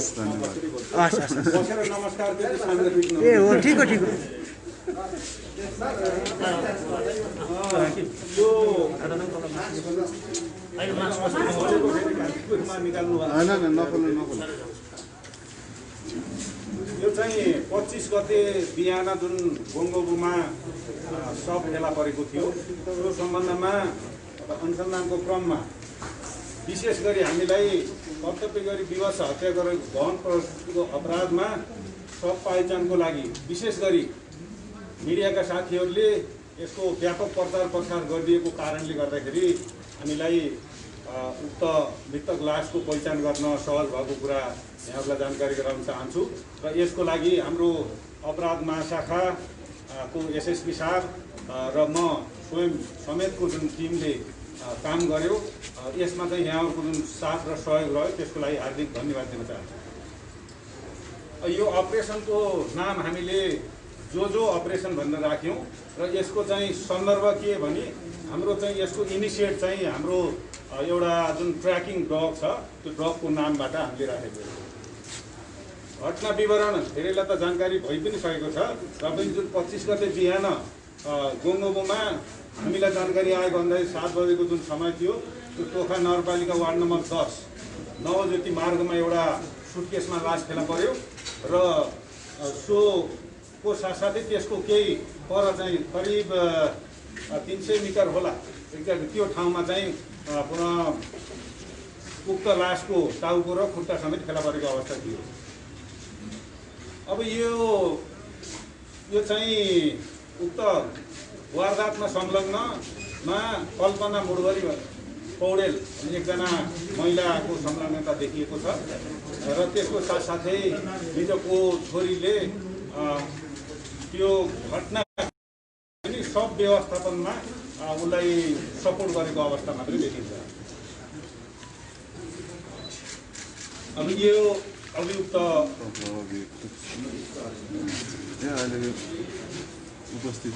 हस् धन्यवाद बसेर नमस्कार गर्दै सामने देख्नु ए हो ठिक हो यो निकाल्नु होइन नखोल्नु यो चाहिँ 25 गते बिहान जुन गोङ्गोबुमा सब फेला परेको थियो त्यो सम्बन्धमा अनुसन्धानको क्रममा विशेष गरी हामीलाई कर्तव्य गरी विवश हत्या गरेको भवन प्रस्तुतिको अपराधमा सब पहिचानको लागि विशेष गरी मिडियाका साथीहरूले यसको व्यापक प्रचार प्रसार गरिदिएको कारणले गर्दाखेरि हामीलाई उक्त मृतक लासको पहिचान गर्न सहज भएको कुरा यहाँहरूलाई जानकारी गराउन चाहन्छु र यसको लागि हाम्रो अपराध महाशाखाको एसएसपी साहब र म स्वयं समेतको जुन टिमले काम गर्यो यसमा चाहिँ यहाँहरूको जुन साथ र सहयोग रह्यो त्यसको लागि हार्दिक धन्यवाद दिन चाहन्छु। यो अपरेसनको नाम हामीले जो अपरेसन भनेर राख्यौँ र यसको चाहिँ सन्दर्भ के भने हाम्रो चाहिँ यसको इनिसिएट चाहिँ हाम्रो एउटा जुन ट्र्याकिङ डग छ त्यो डगको नामबाट हामीले राखेको हो। घटना विवरण धेरैलाई त जानकारी भइ पनि सकेको छ र पनि जुन 25 गते बिहान गोङ्गोबोमा हामीलाई जानकारी आयो भन्दाखेरि 7 बजेको जुन समय थियो त्यो टोखा नगरपालिका वार्ड नम्बर 10 नवज्योति मार्गमा एउटा सुटकेसमा लास फेला पर्यो र सोको साथसाथै त्यसको केही पर चाहिँ करिब 300 मिटर होला एक्ज्याक्ट त्यो ठाउँमा चाहिँ पुनः उक्त लासको टाउको र खुट्टा समेत फेला परेको अवस्था थियो। अब यो चाहिँ उक्त वारदातमा संलग्नमा कल्पना मुडगरी पौडेल एकजना महिलाको संलग्नता देखिएको छ र त्यसको साथसाथै मृतकको छोरीले त्यो घटना सब व्यवस्थापनमा उसलाई सपोर्ट गरेको अवस्था मात्रै देखिन्छ। अब यो अभियुक्त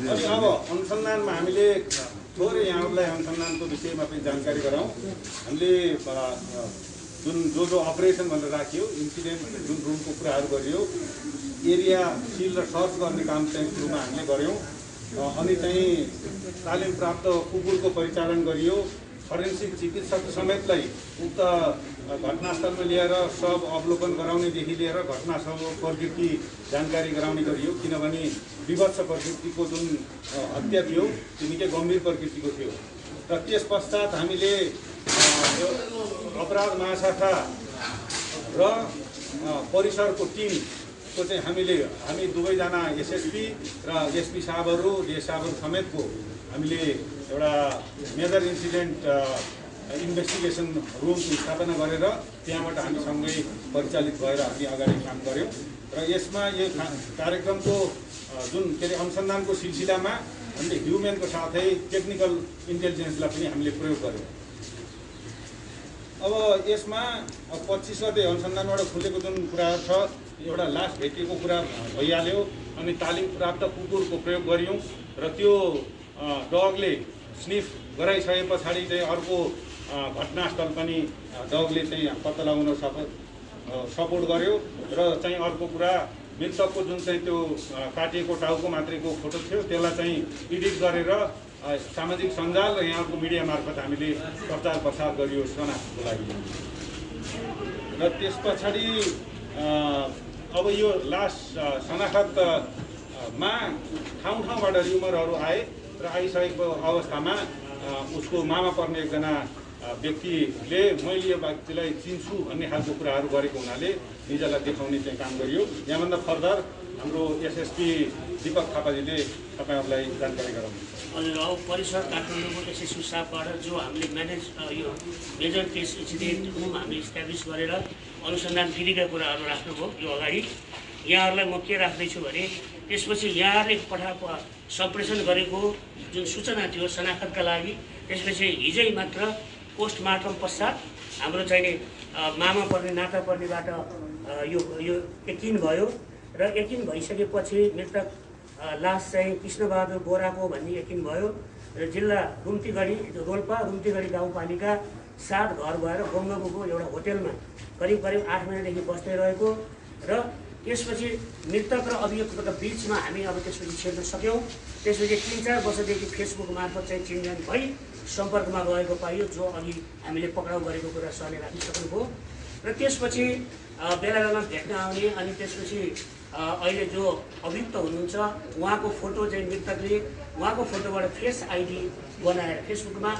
अनि अब अनुसन्धानमा हामीले थोरै यहाँहरूलाई अनुसन्धानको विषयमा पनि जानकारी गराउँ। हामीले जो अपरेसन भनेर राखियो इन्सिडेन्ट जुन रुमको कुराहरू गरियो एरिया सिल र सर्च गर्ने काम चाहिँ सुरुमा हामीले गऱ्यौँ अनि चाहिँ तालिम प्राप्त कुकुरको परिचालन गरियो। फरेन्सिक चिकित्सक समेतलाई उक्त घटनास्थलमा लिएर सब अवलोकन गराउनेदेखि लिएर घटनास्थलको प्रकृति जानकारी गराउने गरियो किनभने विभत्स प्रकृतिको जुन हत्या थियो त्यो निकै गम्भीर प्रकृतिको थियो र त्यस पश्चात हामीले अपराध महाशाखा र परिसरको टिमको चाहिँ हामी दुवैजना एसएसपी र एसपी साहबहरू डिएस साहबहरू समेतको हामीले एउटा मेजर इन्सिडेन्ट इन्भेस्टिगेसन रुमको स्थापना गरेर त्यहाँबाट हामी सँगै परिचालित भएर हामी अगाडि काम गऱ्यौँ र यसमा यो कार्यक्रमको जुन के अरे अनुसन्धानको सिलसिलामा हामीले ह्युमेनको साथै टेक्निकल इन्टेलिजेन्सलाई पनि हामीले प्रयोग गऱ्यौँ। अब यसमा 25 गते अनुसन्धानबाट खुलेको जुन कुराहरू छ एउटा लास भेटिएको कुरा भइहाल्यो अनि तालिम प्राप्त कुकुरको प्रयोग गऱ्यौँ र त्यो डगले स्निफ गराइसके पछाडि चाहिँ अर्को घटनास्थल पनि डगले चाहिँ पत्ता लगाउन सपोर्ट गर्यो र चाहिँ अर्को कुरा मृतकको जुन चाहिँ त्यो काटिएको टाउको मात्रैको फोटो थियो त्यसलाई चाहिँ एडिट गरेर सामाजिक सञ्जाल र यहाँको मिडिया मार्फत हामीले प्रचार प्रसार गरियो शनाख्तको लागि र त्यस पछाडि अब यो लास शनाख्तमा ठाउँबाट र्युमरहरू आए र आइसकेको अवस्थामा उसको मामा पर्ने एकजना व्यक्तिले मैले यो व्यक्तिलाई चिन्छु भन्ने खालको कुराहरू गरेको हुनाले निजलाई देखाउने चाहिँ काम गरियो। यहाँभन्दा फर्दर हाम्रो एसएसपी दीपक थापाजीले तपाईँहरूलाई जानकारी गराउनुहुन्छ। हजुर, अब परिसर काठमाडौँको एसएसपी साहबबाट जो हामीले यो मेजर केस इन्सिडेन्ट रुम हामीले इस्टाब्लिस गरेर अनुसन्धान विधिका कुराहरू राख्नुभयो यो अगाडि यहाँहरूलाई म के राख्दैछु भने त्यसपछि यहाँहरूले सम्प्रेषण गरेको जुन सूचना थियो शनाख्तका लागि त्यसपछि हिजै मात्र पोस्टमार्टम पश्चात हाम्रो चाहिँ मामा पर्ने नाता पर्नेबाट यो यकिन भयो र यकिन भइसकेपछि मृतक लास चाहिँ कृष्णबहादुर बोराको भन्ने यकिन भयो र जिल्ला रुम्तीगढी रोल्पा रुम्तीगढी गाउँपालिका साथ घर गएर बङ्गबुको एउटा होटेलमा करिब 8 महिनादेखि बस्दै रहेको र त्यसपछि मृतक र अभियुक्तको बिचमा हामी अब त्यसपछि छिर्न सक्यौँ। त्यसपछि 3-4 वर्षदेखि फेसबुक मार्फत चाहिँ चिनजान भई सम्पर्कमा रहेको पाइयो, जो अघि हामीले पक्राउ गरेको कुरा सरले राखिसक्नुभयो। र त्यसपछि बेला बेलामा भेट्न आउने, अनि त्यसपछि अहिले जो अभियुक्त हुनुहुन्छ उहाँको फोटो चाहिँ मृतकले उहाँको फोटोबाट फेस आइडी बनाएर फेसबुकमा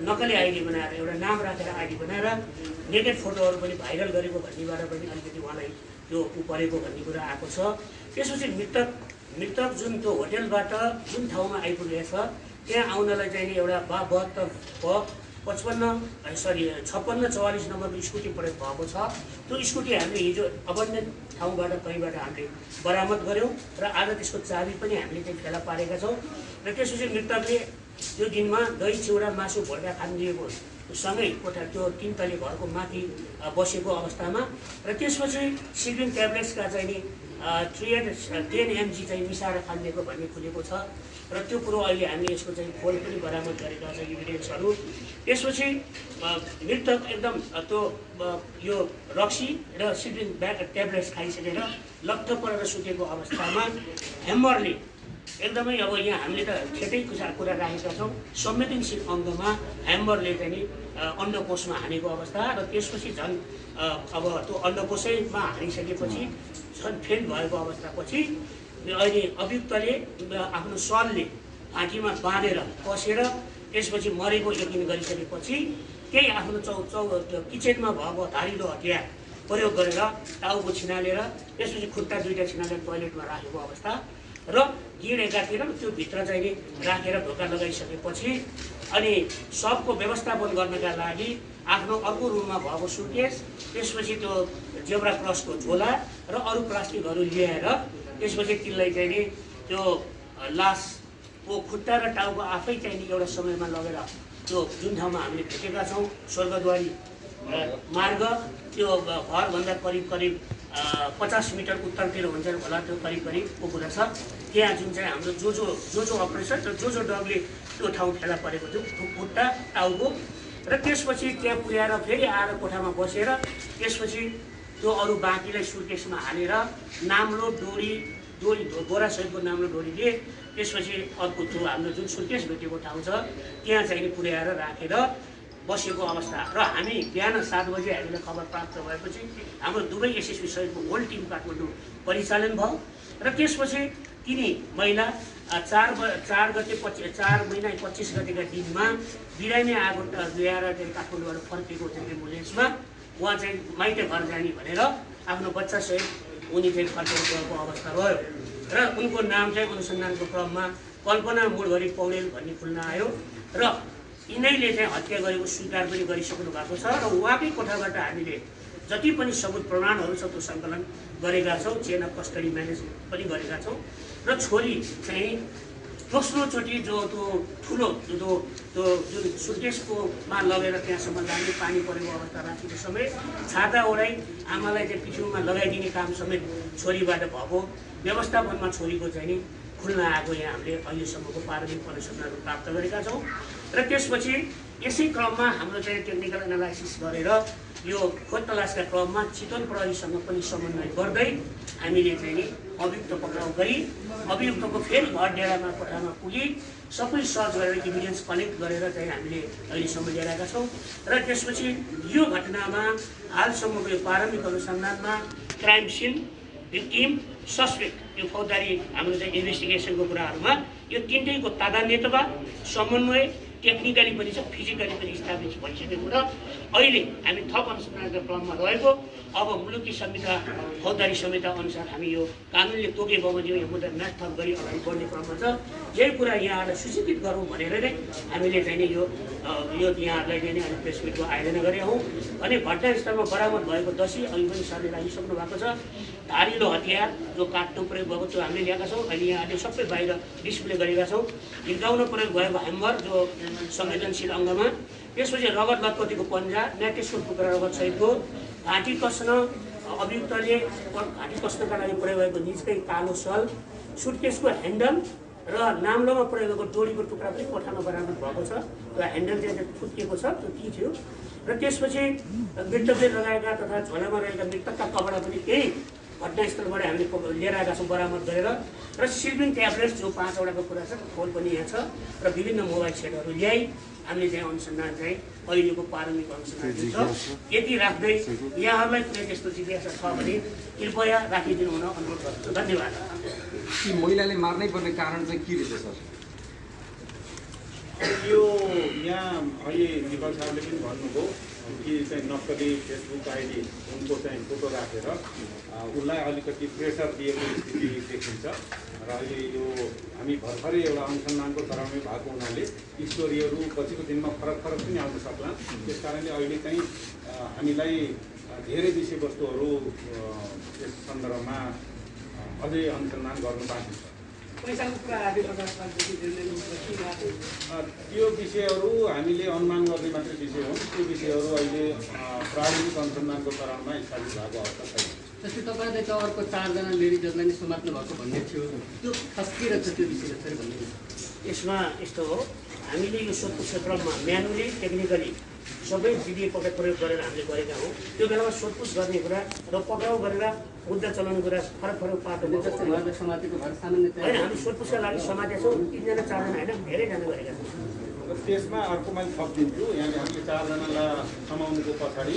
नक्कली आइडी बनाएर एउटा नाम राखेर आइडी बनाएर नेकेड फोटोहरू पनि भाइरल गरेको भन्नेबाट पनि अलिकति उहाँलाई त्यो परेको भन्ने कुरा आएको छ। त्यसपछि मृतक जुन त्यो होटेलबाट जुन ठाउँमा आइपुगेको छ त्यहाँ आउनलाई चाहिँ एउटा 5644 नम्बरको स्कुटी प्रयोग भएको छ। त्यो स्कुटी हामीले हिजो अबन्डन ठाउँबाट कहीँबाट हामीले बरामद गऱ्यौँ र आज त्यसको चाबी पनि हामीले चाहिँ फेला पारेका छौँ। र त्यसपछि मृतकले त्यो दिनमा दही चिउरा मासु भोल्का खानिदिएको सँगै कोठा त्यो 3 तले घरको माथि बसेको अवस्थामा र त्यसपछि सिग्रिन ट्याब्लेट्सका चाहिँ नि 10 mg चाहिँ मिसाएर खानिदिएको भन्ने खुलेको छ। र त्यो कुरो अहिले हामीले यसको चाहिँ खोल पनि बरामद गरेका छौँ इभिडेन्सहरू। त्यसपछि मृतक एकदम त्यो यो रक्सी र सिग्रिन ट्याब्लेट्स खाइसकेर लट्ठ परेर सुतेको अवस्थामा ह्यामरले एकदमै अब यहाँ हामीले त ठेटै कुरा राखेका छौँ, संवेदनशील अङ्गमा ह्यामरले चाहिँ नि अन्डकोशमा हानेको अवस्था र त्यसपछि झन् अब त्यो अन्डकोशैमा हानिसकेपछि झन् फेल भएको अवस्थापछि अहिले अभियुक्तले आफ्नो सलले घाँटीमा बाँधेर कसेर त्यसपछि मरेको यकिन गरिसकेपछि केही आफ्नो किचनमा भएको धारिलो हतियार प्रयोग गरेर टाउको छिनालेर त्यसपछि खुट्टा 2टा छिनालेर टोयलेटमा राखेको अवस्था र गिड एकातिर त्यो भित्र चाहिँ नि राखेर ढोका लगाइसकेपछि अनि सबको व्यवस्थापन गर्नका लागि आफ्नो अर्को रुममा भएको सुटकेस, त्यसपछि त्यो जेब्रा क्रसको झोला र अरू प्लास्टिकहरू ल्याएर त्यसपछि तिनलाई चाहिँ नि त्यो लासको खुट्टा र टाउको आफै चाहिँ नि एउटा समयमा लगेर त्यो जुन ठाउँमा हामीले भेटेका छौँ स्वर्गद्वारी मार्ग, त्यो घरभन्दा करिब 50 मिटर उत्तरतिर हुन्छ होला, त्यो करिबको कुरा छ। त्यहाँ जुन चाहिँ हाम्रो जो अपरेसन र जो डगले त्यो ठाउँ फेला परेको थियो, त्यो खुट्टा टाउको र त्यसपछि त्यहाँ पुर्याएर फेरि आएर कोठामा बसेर त्यसपछि त्यो अरू बाँकीलाई सुटकेसमा हालेर नाम्लो डोरी बोरासहितको नाम्लो डोरीले त्यसपछि अर्को त्यो हाम्रो जुन सुटकेस भेटेको ठाउँ छ त्यहाँ चाहिँ पुर्याएर राखेर बसेको अवस्था। र हामी बिहान 7 बजे हामीलाई खबर प्राप्त भएपछि हाम्रो दुवै एसएसबी सहितको होल टिम काठमाडौँ परिचालन भयो र त्यसपछि तिनी महिला 4 महिना 25 गतेका दिनमा बिरामी आगो ल्याएर चाहिँ काठमाडौँबाट फर्केको चाहिँ एम्बुलेन्समा उहाँ चाहिँ माइती घर जाने भनेर आफ्नो बच्चासहित उनी चाहिँ फर्केर गएको अवस्था रह्यो र उनको नाम चाहिँ अनुसन्धानको क्रममा कल्पना मूलभरि पौडेल भन्ने खुल्न आयो र यिनैले चाहिँ हत्या गरेको स्वीकार पनि गरिसक्नु भएको छ र उहाँकै कोठाबाट हामीले जति पनि सबुत प्रमाणहरू छ त्यो सङ्कलन गरेका छौँ, चेन अफ कस्टडी म्यानेज पनि गरेका छौँ र छोरी चाहिँ दोस्रोचोटि जो त्यो ठुलो त्यो जुन सुटकेसकोमा लगेर त्यहाँसम्म लाग्ने पानी परेको अवस्था राखेको समेत छाता ओढाइ आमालाई चाहिँ पिठ्यौमा लगाइदिने काम समेत छोरीबाट भएको व्यवस्थापनमा छोरीको चाहिँ नि खुल्न आएको यहाँ हामीले अहिलेसम्मको प्रारम्भिक अनुसन्धानहरू प्राप्त गरेका छौँ र त्यसपछि यसै क्रममा हाम्रो चाहिँ टेक्निकल एनालाइसिस गरेर यो खोज तलासका क्रममा चितवन प्रहरीसँग पनि समन्वय गर्दै हामीले चाहिँ नि अभियुक्त पक्राउ गरी अभियुक्तको फेरि घर डेरामा कोठामा पुगी सबै सर्च गरेर इभिडेन्स कलेक्ट गरेर चाहिँ हामीले अहिलेसम्म ल्याएका छौँ र त्यसपछि यो घटनामा हालसम्मको यो प्रारम्भिक अनुसन्धानमा क्राइम सिन, भिक्टिम, सस्पेक्ट यो फौजदारी हाम्रो चाहिँ इन्भेस्टिगेसनको कुराहरूमा यो तिनटैको तादान्यता समन्वय टेक्निकली पनि छ, फिजिकली पनि इस्टाब्लिस भइसकेको र अहिले हामी थप अनुसन्धानका क्रममा रहेको अब मुलुकी संहिता फौजदारी संहिता अनुसार हामी यो कानुनले तोके बमोजिम यो मुद्दा म्याच थप गरी अगाडि बढ्ने क्रममा छ। यही कुरा यहाँहरूलाई सूचित गरौँ भनेर नै हामीले चाहिँ नि यो यहाँहरूलाई चाहिँ नि अहिले प्रेस मिटको आयोजना गरेका हौँ। अनि घटनास्थलमा बरामद भएको दसी अघि पनि सरले राखिसक्नु भएको छ, धारिलो हतियार जो काट्नु प्रयोग भएको त्यो हामीले ल्याएका छौँ। अहिले यहाँले सबै बाहिर डिस्प्ले गरेका छौँ। हिर्काउन प्रयोग भएको ह्यामर जो संवेदनशील अङ्गमा, त्यसपछि रगत लतपतिको पन्जा, न्याटेसको टुक्रा रगतसहितको घाँटी कस्न अभियुक्तले घाँटी कस्नका लागि प्रयोग भएको निजकै कालो सल, सुटकेसको ह्यान्डल र नाम्लोमा पुर्याएको डोरीको टुक्रा पनि कोठामा बरामद भएको छ। र ह्यान्डल चाहिँ फुत्किएको छ, त्यो ती थियो। र त्यसपछि मृतकले लगाएका तथा झोलामा रहेका मृतकका कपडा पनि त्यही घटनास्थलबाट हामीले लिएर आएका छौँ बरामद गरेर। र सिल्भिङ ट्याब्लेट्स जो 5 वटाको कुरा छ, फोन पनि यहाँ छ। र विभिन्न मोबाइल सेटहरू ल्याइ हामीले चाहिँ अनुसन्धान चाहिँ अहिलेको प्रारम्भिक अनुसन्धान छ। यति राख्दै यहाँहरूलाई कुनै त्यस्तो जिज्ञासा छ भने कृपया राखिदिनु हुन अनुरोध गर्छु। धन्यवाद। ती महिलाले मार्नै पर्ने कारण चाहिँ के रहेछ सर? यो यहाँ अहिले निकल साहबले पनि भन्नुभयो कि चाहिँ नक्कली फेसबुक आइडी उनको चाहिँ फोटो राखेर उसलाई अलिकति प्रेसर दिएको स्थिति देखिन्छ। र अहिले यो हामी भर्खरै एउटा अनुसन्धानको चरणमै भएको हुनाले स्टोरीहरू पछिको दिनमा फरक पनि आउन सक्ला। त्यस कारणले अहिले चाहिँ हामीलाई धेरै विषयवस्तुहरू यस सन्दर्भमा अझै अनुसन्धान गर्नु बाँकी छ। त्यो विषयहरू हामीले अनुमान गर्ने मात्रै विषय हुन्। त्यो विषयहरू अहिले प्रारम्भिक अनुसन्धानको चरणमा स्थापित भएको अवस्था छैन। जस्तै तपाईँले त अर्को 4 जना लेडिजहरूलाई नै समात्नु भएको भन्ने थियो, त्यो खास के रहेछ त्यो विषयमा फेरि भन्नु। यसमा यस्तो हो, हामीले यो सोधपुछ क्षेत्रमा म्यानुअली टेक्निकली सबै विधि प्रयोग गरेर हामीले गरेका हौँ। त्यो बेलामा सोधपुछ गर्ने कुरा र पक्राउ गरेर मुद्दा चलाउने कुरा फरक पाटोमा जस्तै घरमा समातेको भएर सामान्यतया होइन, हामी सोधपुछका लागि समातेका छौँ। 3 जना 4 जना होइन, धेरैजना गरेका छौँ। र त्यसमा अर्को मैले थपिदिन्छु। यहाँले हामीले 4 जनालाई समाउनुको पछाडि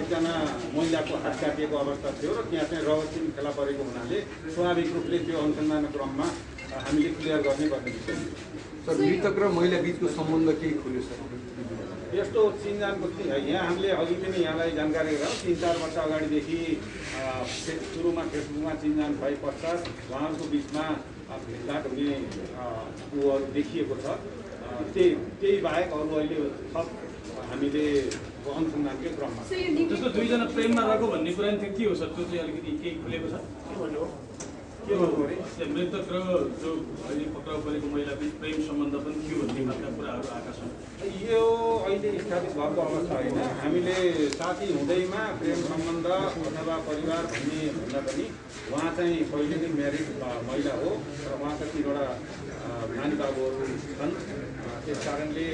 एकजना महिलाको हात काटिएको अवस्था थियो र त्यहाँ चाहिँ रगत पनि फेला परेको हुनाले स्वाभाविक रूपले त्यो अनुसन्धानको क्रममा हामीले क्लियर गर्ने विषय। सर मृतक र महिला बिचको सम्बन्ध केही खुल्यो सर? यस्तो चिनजानको यहाँ हामीले अघि पनि यहाँलाई जानकारी गराउँ। 3-4 वर्ष अगाडिदेखि सुरुमा फेसबुकमा चिनजान भए पश्चात उहाँहरूको बिचमा भेटघाट हुने उहरू देखिएको छ। त्यही बाहेक अरू अहिले थप हामीले अनुसन्धानकै क्रममा जस्तो 2 जना प्रेममा रहेको भन्ने कुरा नि के हो सर? त्यो चाहिँ अलिकति केही खुलेको छ? के भन्नु पऱ्यो? मृतक र जो अहिले पक्राउ परेको महिला बिच प्रेम सम्बन्ध पनि थियो भन्ने खालका कुराहरू आएका छन्। यो अहिले स्थापित भएको अवस्था होइन। हामीले साथी हुँदैमा प्रेम सम्बन्ध अथवा परिवार भन्ने भन्दा पनि उहाँ चाहिँ पहिले नै म्यारिड महिला हो र उहाँका 3वटा नानी बाबुहरू छन्। त्यस कारणले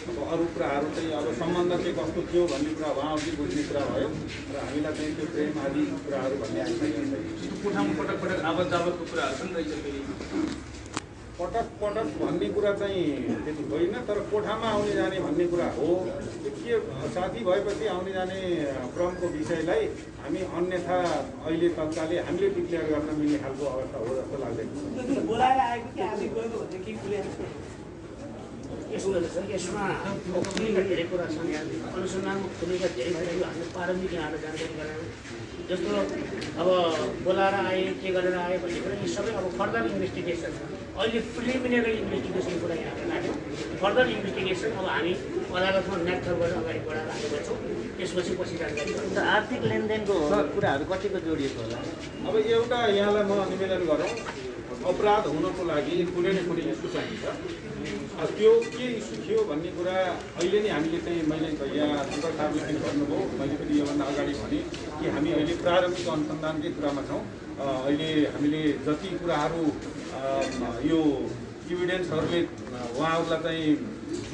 अब अरू कुराहरू चाहिँ अब सम्बन्ध चाहिँ कस्तो थियो भन्ने कुरा उहाँहरूले बुझ्ने कुरा भयो र हामीलाई चाहिँ त्यो प्रेम आदि कुराहरू भन्ने आइसकेको छ। कोठामा पटक आवत जावतको कुराहरू पनि रहेछ फेरि? पटक भन्ने कुरा चाहिँ त्यति होइन, तर कोठामा आउने जाने भन्ने कुरा हो। के साथी भएपछि आउने जाने क्रमको विषयलाई हामी अन्यथा अहिले तत्कालै हामीले डिक्लेयर गर्न मिल्ने खालको अवस्था हो जस्तो लाग्दैन। यसमा खुलेका धेरै कुरा छन्। यहाँ अनुसन्धानमा खुलेका धेरै कुरा हामीले प्रारम्भिक यहाँलाई जानकारी गरायौँ। जस्तो अब बोलाएर आए, के गरेर आए भन्ने कुरा यी सबै अब फर्दर इन्भेस्टिगेसन, अहिले प्रिलिमिनरी इन्भेस्टिगेसन कुरा यहाँले लाग्यो। फर्दर इन्भेस्टिगेसन अब हामी अदालतमा न्याक्थर गरेर अगाडि बढाएर आएको छौँ। त्यसपछि जानकारी गरौँ। आर्थिक लेनदेनको कुराहरू कतिको जोडिएको होला? अब एउटा यहाँलाई म निवेदन गरौँ, अपराध हुनको लागि कुनै न कुनै इस्यु चाहिन्छ। त्यो के इस्यु थियो भन्ने कुरा अहिले नै हामीले चाहिँ मैले यहाँ सुन्दर साहबले पनि भन्नुभयो, मैले पनि योभन्दा अगाडि भने कि हामी अहिले प्रारम्भिक अनुसन्धानकै कुरामा छौँ। अहिले हामीले जति कुराहरू यो इभिडेन्सहरूले उहाँहरूलाई चाहिँ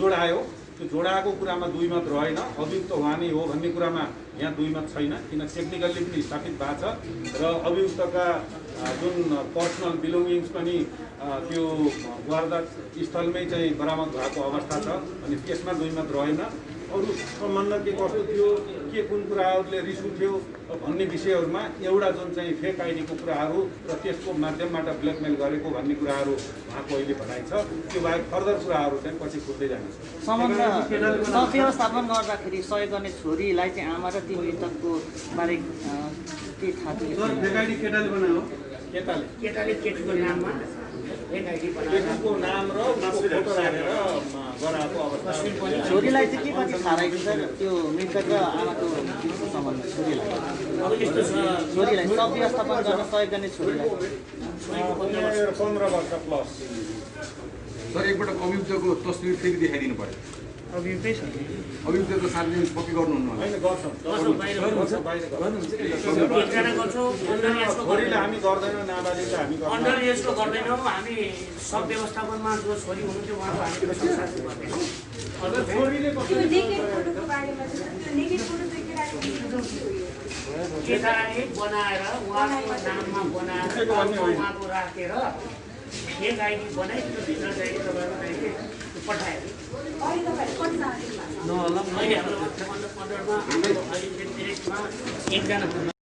जोडायो, त्यो जोडाएको कुरामा दुई मत रहेन। अभियुक्त उहाँ नै हो भन्ने कुरामा यहाँ दुई मत छैन, किन टेक्निकल्ली पनि स्थापित भएको छ र अभियुक्तका जुन पर्सनल बिलोङ्गिङ्स पनि त्यो वारदात स्थलमै चाहिँ बरामद भएको अवस्था छ। अनि त्यसमा दुई मत रहेन। अरू सम्बन्ध के कस्तो थियो, के कुन कुराहरूले रिस उठ्यो भन्ने विषयहरूमा एउटा जुन चाहिँ फेक आइडीको कुराहरू र त्यसको माध्यमबाट ब्ल्याकमेल गरेको भन्ने कुराहरू उहाँको अहिले भनाइ छ। त्यो बाहेक फर्दर कुराहरू चाहिँ पछि खुल्दै जानेछ। सम्बन्ध व्यवस्थापन गर्दाखेरि सहयोग गर्ने छोरीलाई चाहिँ आमा र ती मृतकको बारे के थाहा थियो? केटाले बनायो, केटाले केटीको नाममा केटीको नाम र उसको फोटो राखेर गराएको अवस्था। छोरीलाई चाहिँ के कति थाहा रहेको छ त्यो मृतक र आमाको बिचको सम्बन्ध? छोरीलाई सब व्यवस्थापन गर्न सहयोग गर्ने छोरीलाई 15 वर्ष प्लस। सर एकपल्ट अभियुक्तको तस्बिर फेरि देखाइदिनु पर्यो। अभियुक्त त सार्वजनिक पक्कै गर्नुहुन्न होला होइन गर्छौँ गर्छौँ, बाहिर गर्छौँ, बाहिर गर्छौँ। एकजना गर्छौँ, अन्डर एजको छोरीलाई हामी गर्दैनौँ, नाबालिग हामी गर्दैनौँ। अन्डर एजको गर्दैनौँ। हामी सब व्यवस्थापनमा जो छोरी हुनुहुन्थ्यो उहाँको हामी संसार गर्दैनौँ। अर्को चाहिँ छोरीले त्यो नेकेड फोटोको बारेमा चाहिँ त्यो नेकेड फोटो चाहिँ केटाले बनाएर उहाँको नाममा बनाएर उहाँको राखेर फेक आइडी बनाइ त्यो भित्र चाहिँ तपाईँको चाहिँ पठायो। अहिले तपाईँहरू कति चाहनु भएको छ? अहिले हाम्रो अन्डरमा हाम्रो अहिले एकजना